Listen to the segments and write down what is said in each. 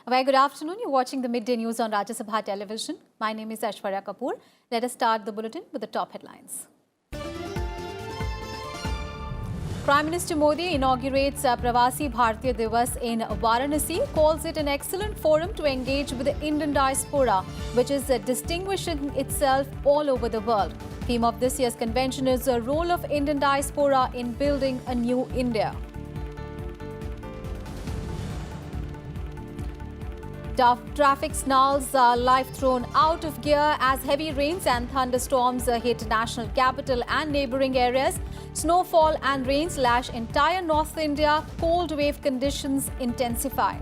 A very good afternoon. You're watching the midday news on Rajya Sabha television. My name is AISHWARYA Kapoor. Let us start the bulletin with the top headlines. Prime Minister Modi inaugurates PRAVASI Bhartiya DIVAS in Varanasi, calls it an excellent forum to engage with the Indian diaspora, which is distinguishing itself all over the world. Theme of this year's convention is the role of Indian diaspora in building a new India. Traffic snarls, life thrown out of gear as heavy rains and thunderstorms hit national capital and neighbouring areas. Snowfall and rains lash entire North India. Cold wave conditions intensify.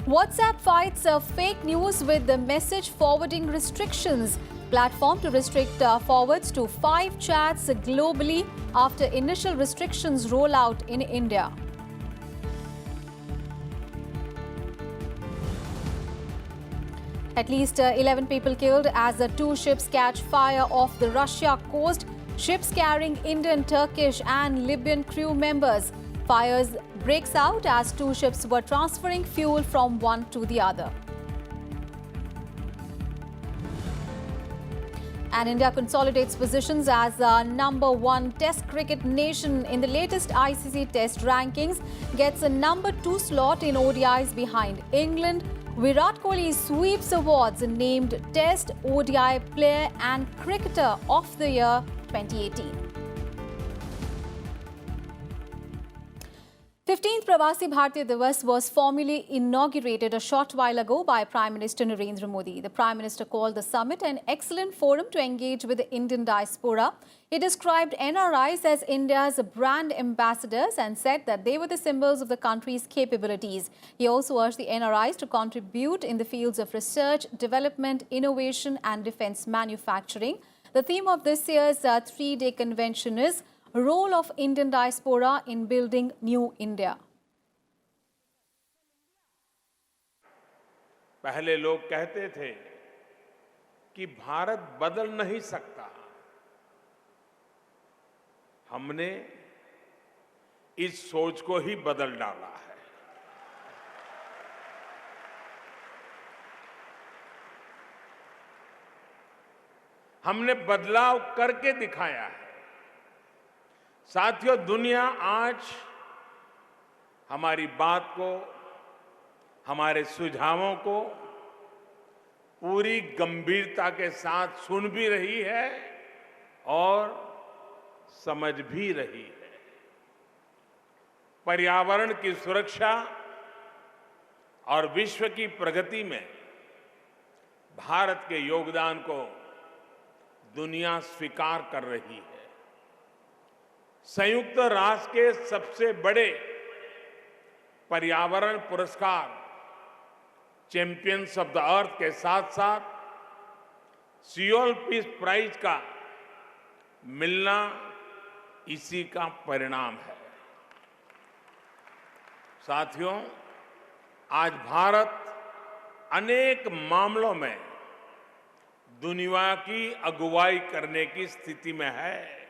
WhatsApp fights fake news with the message forwarding restrictions. Platform to restrict forwards to 5 chats globally after initial restrictions roll out in India. At least 11 people killed as the 2 ships catch fire off the Russia coast. Ships carrying Indian, Turkish and Libyan crew members. Fires breaks out as 2 ships were transferring fuel from one to the other. And India consolidates positions as the #1 Test cricket nation in the latest ICC Test rankings, gets a #2 slot in ODIs behind England. Virat Kohli sweeps awards named Test, ODI Player and Cricketer of the Year 2018. 15th Pravasi Bhartiya Divas was formally inaugurated a short while ago by Prime Minister Narendra Modi. The Prime Minister called the summit an excellent forum to engage with the Indian diaspora. He described NRIs as India's brand ambassadors and said that they were the symbols of the country's capabilities. He also urged the NRIs to contribute in the fields of research, development, innovation and defence manufacturing. The theme of this year's 3-day convention is Role of Indian Diaspora in Building New India. पहले लोग कहते थे कि भारत बदल नहीं सकता। हमने इस सोच को ही बदल डाला है। हमने बदलाव करके दिखाया है। साथियों, दुनिया आज हमारी बात को, हमारे सुझावों को पूरी गंभीरता के साथ सुन भी रही है और समझ भी रही है। पर्यावरण की सुरक्षा और विश्व की प्रगति में भारत के योगदान को दुनिया स्वीकार कर रही है। संयुक्त राष्ट्र के सबसे बड़े पर्यावरण पुरस्कार चैंपियंस ऑफ द अर्थ के साथ साथ सियोल पीस प्राइज का मिलना इसी का परिणाम है। साथियों, आज भारत अनेक मामलों में दुनिया की अगुवाई करने की स्थिति में है।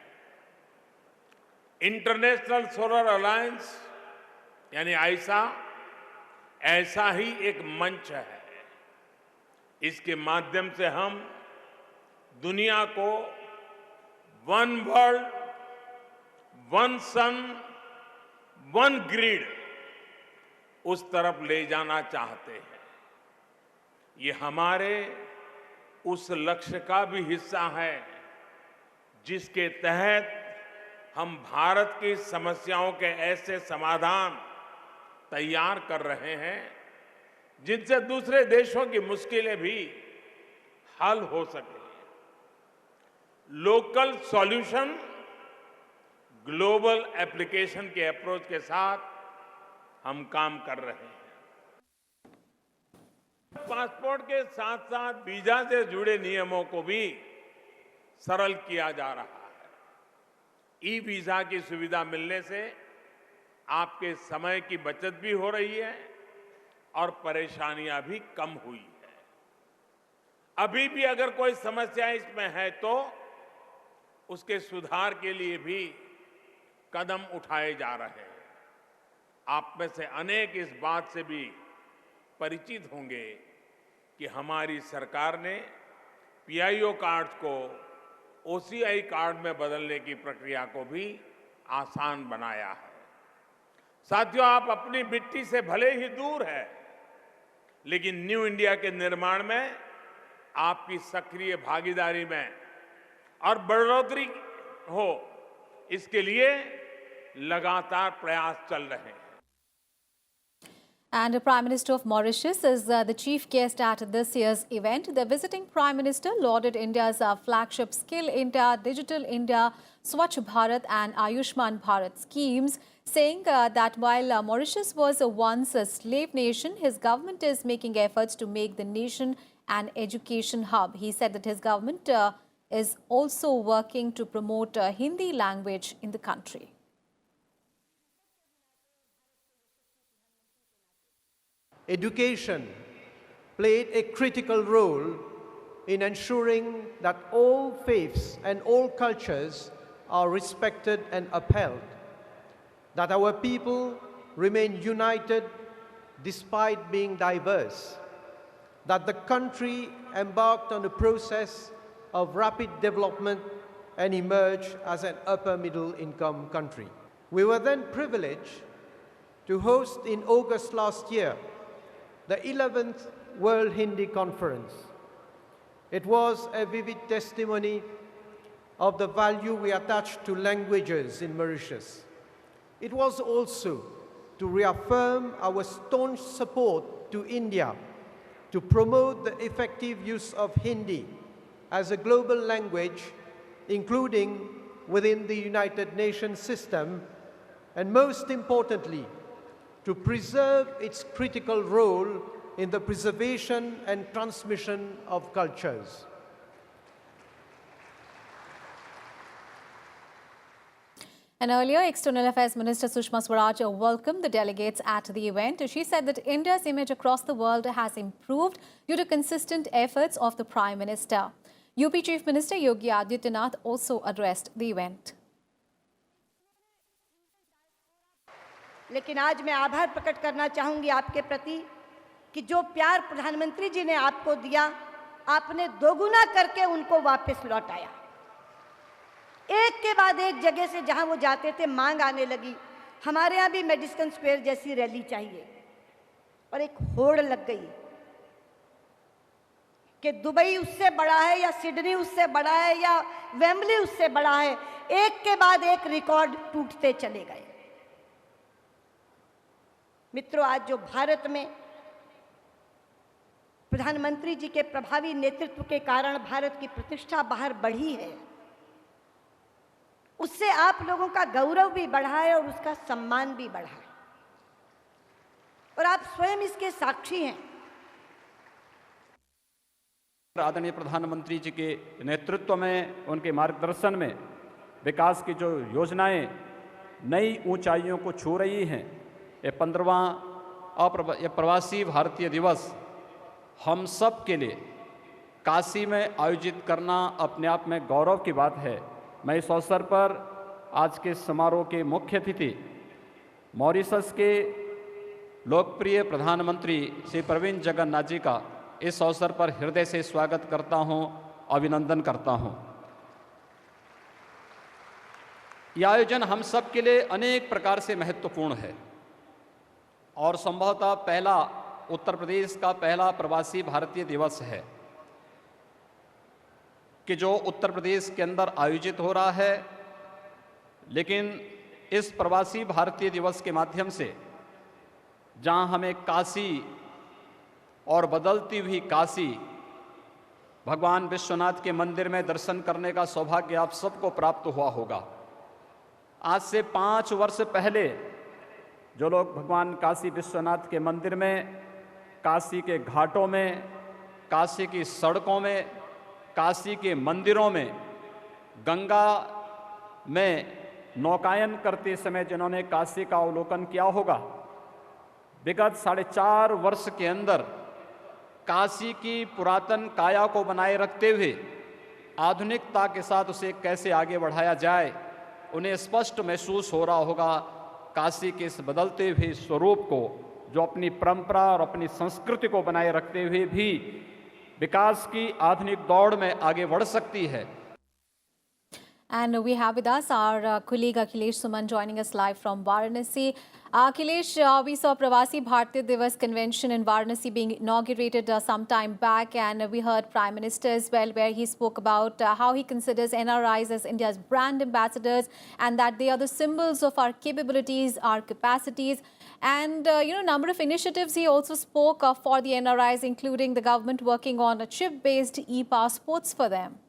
इंटरनेशनल सोलर अलायंस यानी आईसा ऐसा ही एक मंच है। इसके माध्यम से हम दुनिया को वन वर्ल्ड, वन सन, वन ग्रिड उस तरफ ले जाना चाहते हैं। ये हमारे उस लक्ष्य का भी हिस्सा है जिसके तहत हम भारत की समस्याओं के ऐसे समाधान तैयार कर रहे हैं जिनसे दूसरे देशों की मुश्किलें भी हल हो सके। लोकल सॉल्यूशन, ग्लोबल एप्लीकेशन के अप्रोच के साथ हम काम कर रहे हैं। पासपोर्ट के साथ साथ वीजा से जुड़े नियमों को भी सरल किया जा रहा है। ई वीजा की सुविधा मिलने से आपके समय की बचत भी हो रही है और परेशानियां भी कम हुई है। अभी भी अगर कोई समस्या इसमें है तो उसके सुधार के लिए भी कदम उठाए जा रहे हैं। आप में से अनेक इस बात से भी परिचित होंगे कि हमारी सरकार ने पीआईओ कार्ड को ओसीआई कार्ड में बदलने की प्रक्रिया को भी आसान बनाया है। साथियों, आप अपनी मिट्टी से भले ही दूर है, लेकिन न्यू इंडिया के निर्माण में आपकी सक्रिय भागीदारी में और बढ़ोतरी हो, इसके लिए लगातार प्रयास चल रहे हैं। And the Prime Minister of Mauritius is the chief guest at this year's event. The visiting Prime Minister lauded India's flagship Skill India, Digital India, Swachh Bharat and Ayushman Bharat schemes, saying that while Mauritius was once a slave nation, his government is making efforts to make the nation an education hub. He said that his government is also working to promote Hindi language in the country. Education played a critical role in ensuring that all faiths and all cultures are respected and upheld, that our people remain united despite being diverse, that the country embarked on a process of rapid development and emerged as an upper middle income country. We were then privileged to host in August last year the 11th World Hindi Conference. It was a vivid testimony of the value we attach to languages in Mauritius. It was also to reaffirm our staunch support to India to promote the effective use of Hindi as a global language, including within the United Nations system, and most importantly, to preserve its critical role in the preservation and transmission of cultures. And earlier, External Affairs Minister Sushma Swaraj welcomed the delegates at the event. She said that India's image across the world has improved due to consistent efforts of the Prime Minister. UP Chief Minister Yogi Adityanath also addressed the event. लेकिन आज मैं आभार प्रकट करना चाहूंगी आपके प्रति कि जो प्यार प्रधानमंत्री जी ने आपको दिया, आपने दोगुना करके उनको वापस लौटाया। एक के बाद एक जगह से जहां वो जाते थे मांग आने लगी, हमारे यहाँ भी मेडिसन स्क्वायर जैसी रैली चाहिए, और एक होड़ लग गई कि दुबई उससे बड़ा है या सिडनी उससे बड़ा है या वेम्बली उससे बड़ा है। एक के बाद एक रिकॉर्ड टूटते चले गए। मित्रों, आज जो भारत में प्रधानमंत्री जी के प्रभावी नेतृत्व के कारण भारत की प्रतिष्ठा बाहर बढ़ी है, उससे आप लोगों का गौरव भी बढ़ा है और उसका सम्मान भी बढ़ा है, और आप स्वयं इसके साक्षी हैं। आदरणीय प्रधानमंत्री जी के नेतृत्व में, उनके मार्गदर्शन में विकास की जो योजनाएं नई ऊंचाइयों को छू रही हैं, ये 15वां प्रवासी भारतीय दिवस हम सब के लिए काशी में आयोजित करना अपने आप में गौरव की बात है। मैं इस अवसर पर आज के समारोह के मुख्य अतिथि मॉरिशस के लोकप्रिय प्रधानमंत्री श्री प्रवीण जगन्नाथ जी का इस अवसर पर हृदय से स्वागत करता हूं, अभिनंदन करता हूं। यह आयोजन हम सब के लिए अनेक प्रकार से महत्वपूर्ण है और संभवतः पहला उत्तर प्रदेश का पहला प्रवासी भारतीय दिवस है कि जो उत्तर प्रदेश के अंदर आयोजित हो रहा है। लेकिन इस प्रवासी भारतीय दिवस के माध्यम से जहां हमें काशी और बदलती हुई काशी भगवान विश्वनाथ के मंदिर में दर्शन करने का सौभाग्य आप सबको प्राप्त हुआ होगा। आज से 5 वर्ष पहले जो लोग भगवान काशी विश्वनाथ के मंदिर में, काशी के घाटों में, काशी की सड़कों में, काशी के मंदिरों में, गंगा में नौकायन करते समय जिन्होंने काशी का अवलोकन किया होगा, विगत 4.5 वर्ष के अंदर काशी की पुरातन काया को बनाए रखते हुए आधुनिकता के साथ उसे कैसे आगे बढ़ाया जाए, उन्हें स्पष्ट महसूस हो रहा होगा काशी के इस बदलते हुए स्वरूप को, जो अपनी परंपरा और अपनी संस्कृति को बनाए रखते हुए भी विकास की आधुनिक दौड़ में आगे बढ़ सकती है। And we have with us our colleague Akhilesh Suman joining us live from Varanasi. Akhilesh, we saw Pravasi Bhartiya Divas convention in Varanasi being inaugurated some time back, and we heard Prime Minister as well, where he spoke about how he considers NRIs as India's brand ambassadors and that they are the symbols of our capabilities, our capacities. And, number of initiatives he also spoke of for the NRIs, including the government working on a chip-based e-passports for them.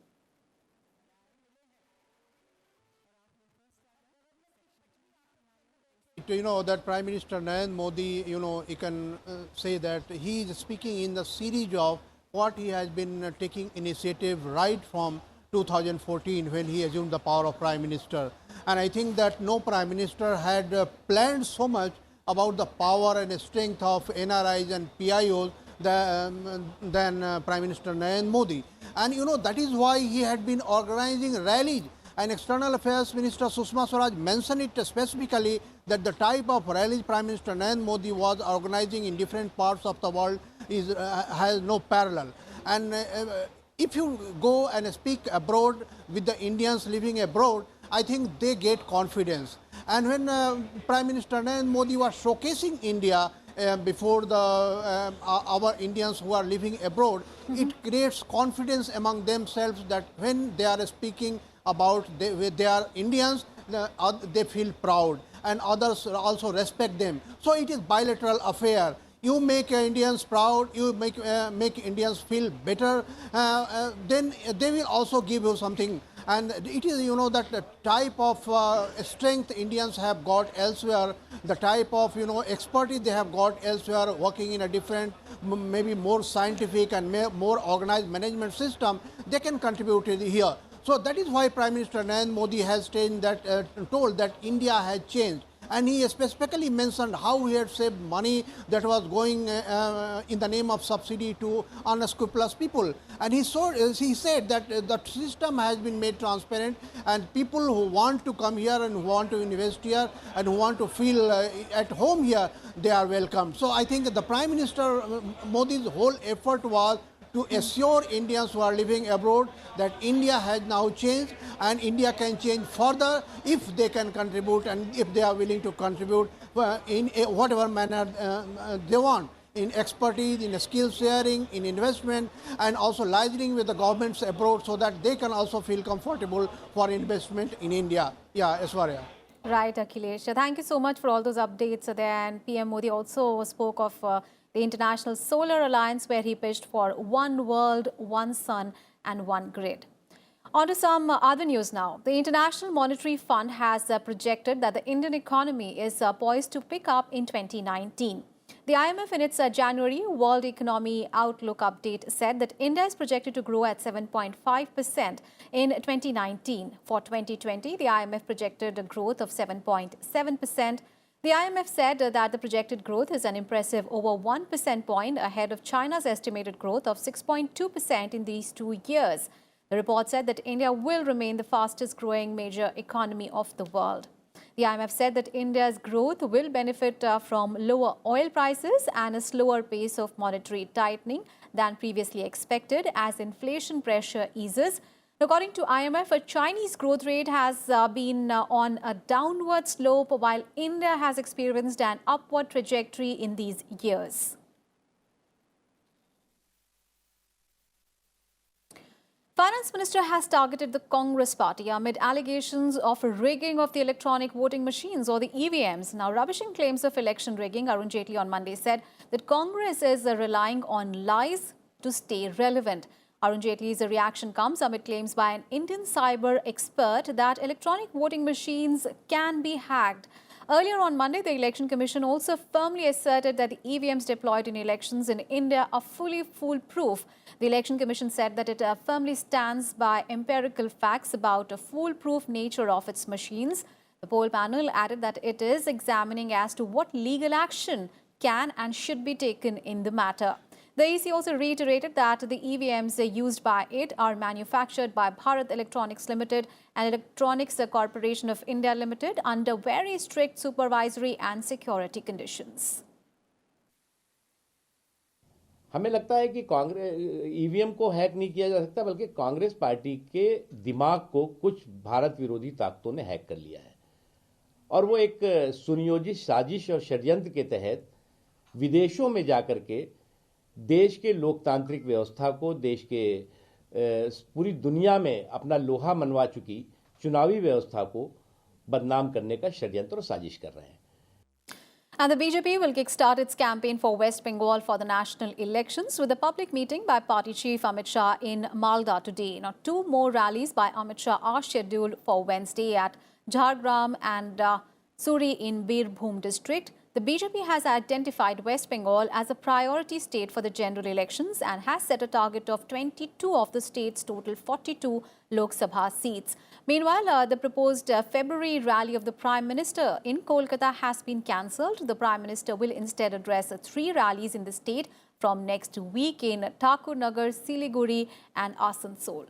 That Prime Minister Narendra Modi, you can say that he is speaking in the series of what he has been taking initiative right from 2014 when he assumed the power of Prime Minister. And I think that no Prime Minister had planned so much about the power and strength of NRIs and PIOs than Prime Minister Narendra Modi. And that is why he had been organizing rallies. And External Affairs Minister Sushma Swaraj mentioned it specifically that the type of rallies Prime Minister Narendra Modi was organizing in different parts of the world has no parallel. And if you go and speak abroad with the Indians living abroad, I think they get confidence. And when Prime Minister Narendra Modi was showcasing India before our Indians who are living abroad, it creates confidence among themselves that when they are speaking about they are Indians, they feel proud and others also respect them. So it is bilateral affair. You make Indians proud, you make Indians feel better, then they will also give you something. And it is, that the type of strength Indians have got elsewhere, the type of, expertise they have got elsewhere, working in a different, maybe more scientific and more organized management system, they can contribute here. So that is why Prime Minister Narendra Modi has told that India has changed. And he specifically mentioned how he had saved money that was going in the name of subsidy to unscrupulous people. And he said that the system has been made transparent, and people who want to come here and who want to invest here and who want to feel at home here, they are welcome. So I think the Prime Minister Modi's whole effort was to assure Indians who are living abroad that India has now changed and India can change further if they can contribute and if they are willing to contribute in whatever manner they want, in expertise, in skill sharing, in investment, and also liaising with the governments abroad so that they can also feel comfortable for investment in India. Yeah, Aishwarya. Right, Akhilesh. Thank you so much for all those updates there. And PM Modi also spoke of the International Solar Alliance, where he pitched for one world, one sun and one grid. On to some other news now. The International Monetary Fund has projected that the Indian economy is poised to pick up in 2019. The IMF in its January World Economy Outlook update said that India is projected to grow at 7.5% in 2019. For 2020, the IMF projected a growth of 7.7%. The IMF said that the projected growth is an impressive over 1 percentage point ahead of China's estimated growth of 6.2% in these 2 years. The report said that India will remain the fastest growing major economy of the world. The IMF said that India's growth will benefit from lower oil prices and a slower pace of monetary tightening than previously expected as inflation pressure eases. According to IMF, a Chinese growth rate has been on a downward slope, while India has experienced an upward trajectory in these years. Finance Minister has targeted the Congress party amid allegations of rigging of the electronic voting machines or the EVMs. Now, rubbishing claims of election rigging, Arun Jaitley on Monday said that Congress is relying on lies to stay relevant. Arun Jaitley's reaction comes amid claims by an Indian cyber expert that electronic voting machines can be hacked. Earlier on Monday, the Election Commission also firmly asserted that the EVMs deployed in elections in India are fully foolproof. The Election Commission said that it firmly stands by empirical facts about the foolproof nature of its machines. The poll panel added that it is examining as to what legal action can and should be taken in the matter. The EC also reiterated that the EVMs used by it are manufactured by Bharat Electronics Limited and Electronics Corporation of India Limited under very strict supervisory and security conditions. हमें लगता है कि Congress EVM को hack नहीं किया जा सकता, बल्कि कांग्रेस पार्टी के दिमाग को कुछ भारत विरोधी ताकतों ने हैक कर लिया है और वो एक सुनियोजित साजिश और षड्यंत्र के तहत विदेशों में जाकर के देश के लोकतांत्रिक व्यवस्था को, देश के पूरी दुनिया में अपना लोहा मनवा चुकी चुनावी व्यवस्था को बदनाम करने का षड्यंत्र और साजिश कर रहे हैं. And the BJP will kickstart its campaign for West Bengal for the national elections with a public meeting by party chief Amit Shah in Malda today. Now, 2 more rallies by Amit Shah are scheduled for Wednesday at Jhargram and Suri in Birbhum district. The BJP has identified West Bengal as a priority state for the general elections and has set a target of 22 of the state's total 42 Lok Sabha seats. Meanwhile, the proposed February rally of the Prime Minister in Kolkata has been cancelled. The Prime Minister will instead address 3 rallies in the state from next week in Thakur Nagar, Siliguri and Asansol.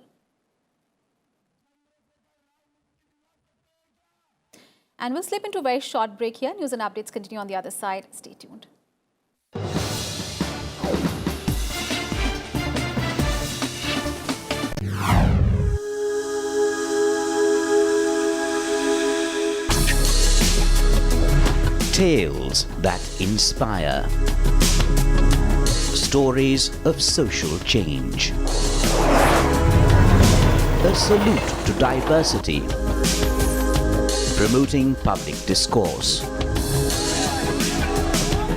And we'll slip into a very short break here. News and updates continue on the other side. Stay tuned. Tales that inspire. Stories of social change. A salute to diversity. Promoting public discourse.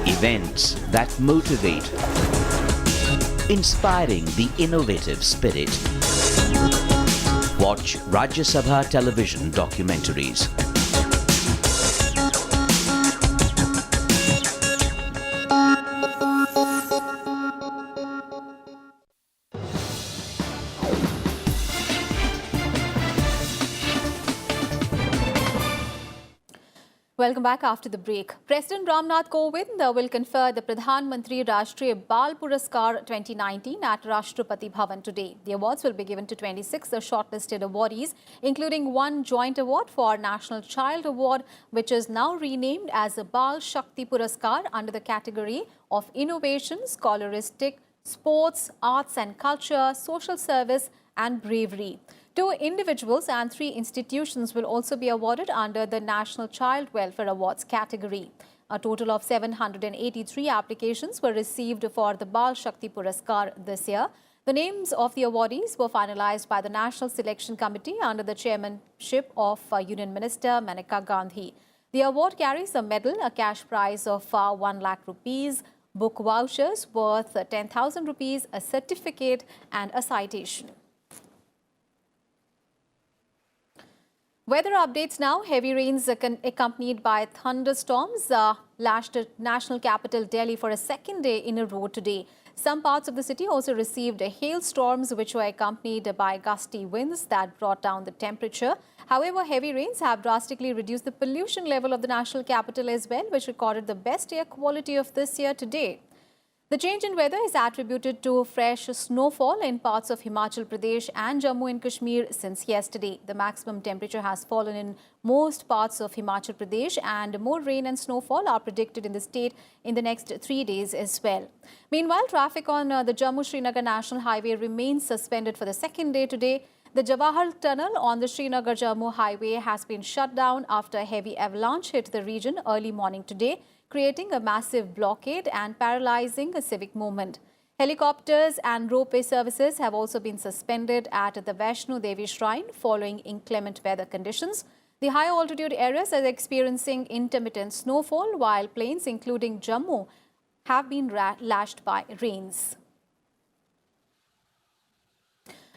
Events that motivate. Inspiring the innovative spirit. Watch Rajya Sabha television documentaries. Welcome back after the break. President Ramnath Kovind will confer the Pradhan Mantri Rashtriya Bal Puraskar 2019 at Rashtrapati Bhavan today. The awards will be given to 26 shortlisted awardees, including 1 joint award for National Child Award, which is now renamed as a Bal Shakti Puraskar under the category of Innovation, Scholaristic, Sports, Arts and Culture, Social Service and Bravery. 2 individuals and 3 institutions will also be awarded under the National Child Welfare Awards category. A total of 783 applications were received for the Bal Shakti Puraskar this year. The names of the awardees were finalized by the National Selection Committee under the chairmanship of Union Minister Maneka Gandhi. The award carries a medal, a cash prize of 1 lakh rupees, book vouchers worth 10,000 rupees, a certificate and a citation. Weather updates now. Heavy rains accompanied by thunderstorms lashed the national capital Delhi for a second day in a row today. Some parts of the city also received hailstorms which were accompanied by gusty winds that brought down the temperature. However, heavy rains have drastically reduced the pollution level of the national capital as well, which recorded the best air quality of this year today. The change in weather is attributed to fresh snowfall in parts of Himachal Pradesh and Jammu and Kashmir since yesterday. The maximum temperature has fallen in most parts of Himachal Pradesh and more rain and snowfall are predicted in the state in the next 3 days as well. Meanwhile, traffic on the Jammu-Srinagar National Highway remains suspended for the second day today. The Jawahar Tunnel on the Srinagar-Jammu Highway has been shut down after a heavy avalanche hit the region early morning today, creating a massive blockade and paralyzing a civic movement. Helicopters and ropeway services have also been suspended at the Vaishno Devi Shrine following inclement weather conditions. The high altitude areas are experiencing intermittent snowfall, while plains including Jammu have been lashed by rains.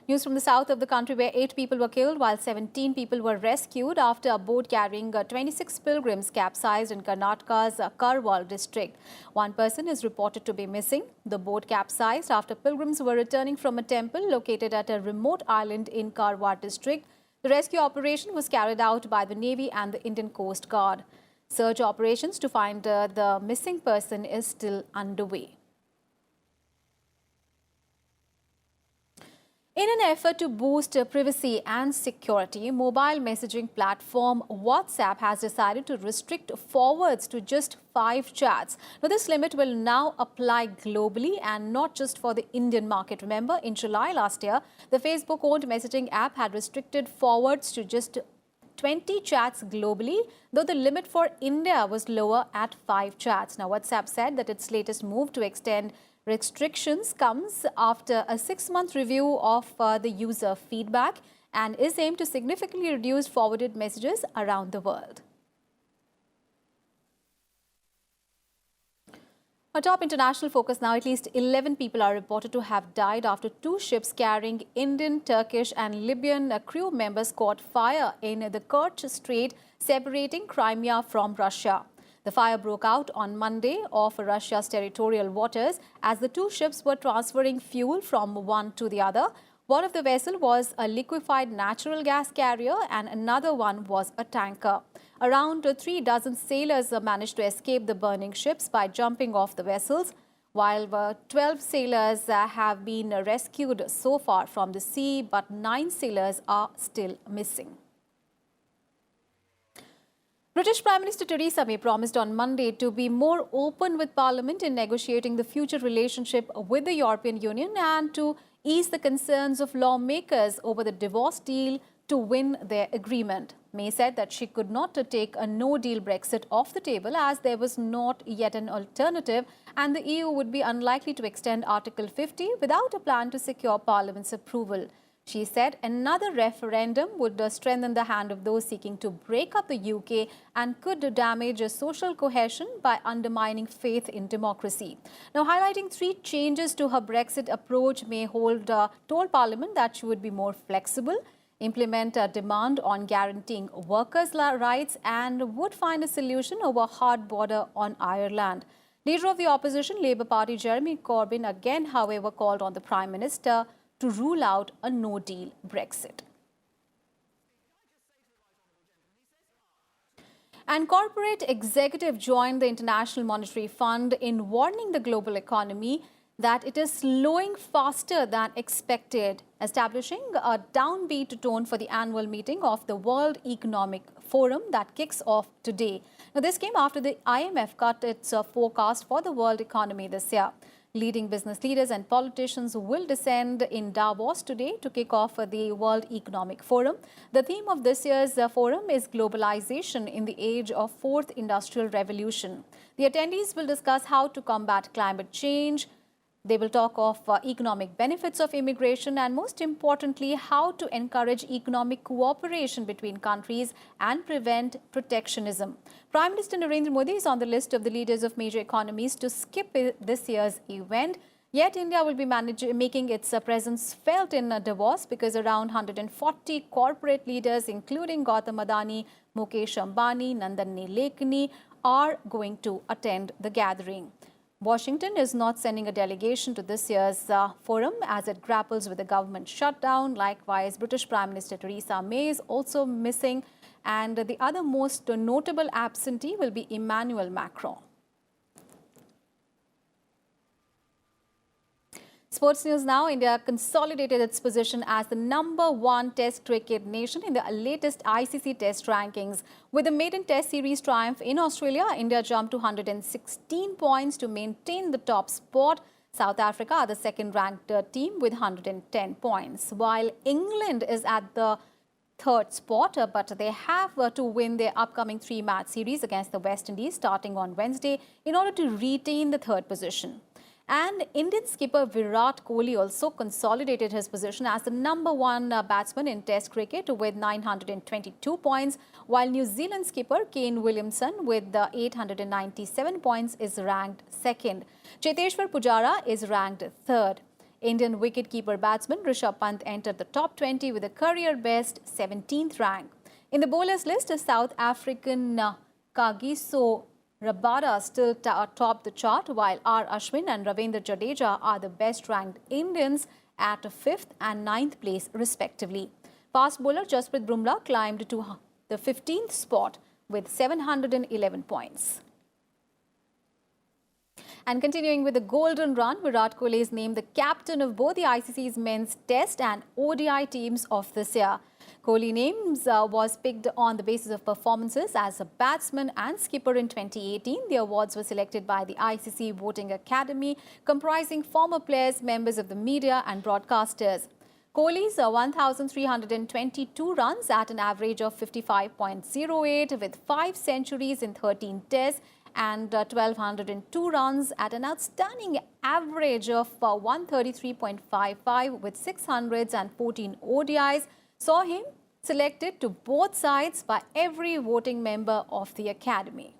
News from the south of the country, where 8 people were killed while 17 people were rescued after a boat carrying 26 pilgrims capsized in Karnataka's KARWAR district. 1 person is reported to be missing. The boat capsized after pilgrims were returning from a temple located at a remote island in KARWAR district. The rescue operation was carried out by the Navy and the Indian Coast Guard. Search operations to find the missing person is still underway. In an effort to boost privacy and security, mobile messaging platform WhatsApp has decided to restrict forwards to just 5 chats. Now, this limit will now apply globally and not just for the Indian market. Remember, in July last year, the Facebook-owned messaging app had restricted forwards to just 20 chats globally, though the limit for India was lower at 5 chats. Now, WhatsApp said that its latest move to extend restrictions comes after a 6-month review of the user feedback and is aimed to significantly reduce forwarded messages around the world. A top international focus now. At least 11 people are reported to have died after 2 ships carrying Indian, Turkish and Libyan crew members caught fire in the Kerch Strait, separating Crimea from Russia. The fire broke out on Monday off Russia's territorial waters as the 2 ships were transferring fuel from one to the other. One of the vessels was a liquefied natural gas carrier and another one was a tanker. Around 3 dozen sailors managed to escape the burning ships by jumping off the vessels, while 12 sailors have been rescued so far from the sea, but 9 sailors are still missing. British Prime Minister Theresa May promised on Monday to be more open with Parliament in negotiating the future relationship with the European Union and to ease the concerns of lawmakers over the divorce deal to win their agreement. May said that she could not take a no-deal Brexit off the table as there was not yet an alternative and the EU would be unlikely to extend Article 50 without a plan to secure Parliament's approval. She said another referendum would strengthen the hand of those seeking to break up the UK and could damage social cohesion by undermining faith in democracy. Now, highlighting 3 changes to her Brexit approach, May told Parliament that she would be more flexible, implement a demand on guaranteeing workers' rights and would find a solution over a hard border on Ireland. Leader of the opposition, Labour Party Jeremy Corbyn, again, however, called on the Prime Minister to rule out a no-deal Brexit. And corporate executive joined the International Monetary Fund in warning the global economy that it is slowing faster than expected, establishing a downbeat tone for the annual meeting of the World Economic Forum that kicks off today. Now, this came after the IMF cut its forecast for the world economy this year. Leading business leaders and politicians will descend in Davos today to kick off the World Economic Forum. The theme of this year's forum is globalization in the age of 4th industrial revolution. The attendees will discuss how to combat climate change. They will talk of economic benefits of immigration and, most importantly, how to encourage economic cooperation between countries and prevent protectionism. Prime Minister Narendra Modi is on the list of the leaders of major economies to skip this year's event. Yet India will be making its presence felt in Davos because around 140 corporate leaders, including Gautam Adani, Mukesh Ambani, Nandan Nilekani, are going to attend the gathering. Washington is not sending a delegation to this year's forum as it grapples with the government shutdown. Likewise, British Prime Minister Theresa May is also missing, and the other most notable absentee will be Emmanuel Macron. Sports news now. India consolidated its position as the #1 Test cricket nation in the latest ICC Test rankings. With the maiden Test series triumph in Australia, India jumped to 116 points to maintain the top spot. South Africa are the second-ranked team with 110 points, while England is at the 3rd spot, but they have to win their upcoming 3-match series against the West Indies starting on Wednesday in order to retain the 3rd position. And Indian skipper Virat Kohli also consolidated his position as the #1 batsman in Test cricket with 922 points, while New Zealand skipper Kane Williamson with 897 points is ranked 2nd. Cheteshwar Pujara is ranked 3rd. Indian wicket-keeper batsman Rishabh Pant entered the top 20 with a career-best 17th rank. In the bowlers list, South African Kagiso Rabada still topped the chart, while R. Ashwin and Ravindra Jadeja are the best-ranked Indians at 5th and 9th place, respectively. Fast bowler Jasprit Bumrah climbed to the 15th spot with 711 points. And continuing with the golden run, Virat Kohli is named the captain of both the ICC's men's test and ODI teams of this year. Kohli names was picked on the basis of performances as a batsman and skipper in 2018. The awards were selected by the ICC Voting Academy, comprising former players, members of the media and broadcasters. Kohli's 1,322 runs at an average of 55.08 with 5 centuries in 13 tests and 1,202 runs at an outstanding average of 133.55 with 614 ODIs saw him selected to both sides by every voting member of the Academy.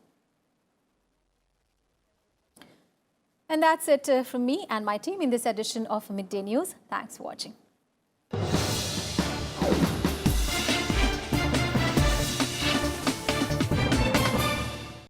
And that's it from me and my team in this edition of Midday News. Thanks for watching.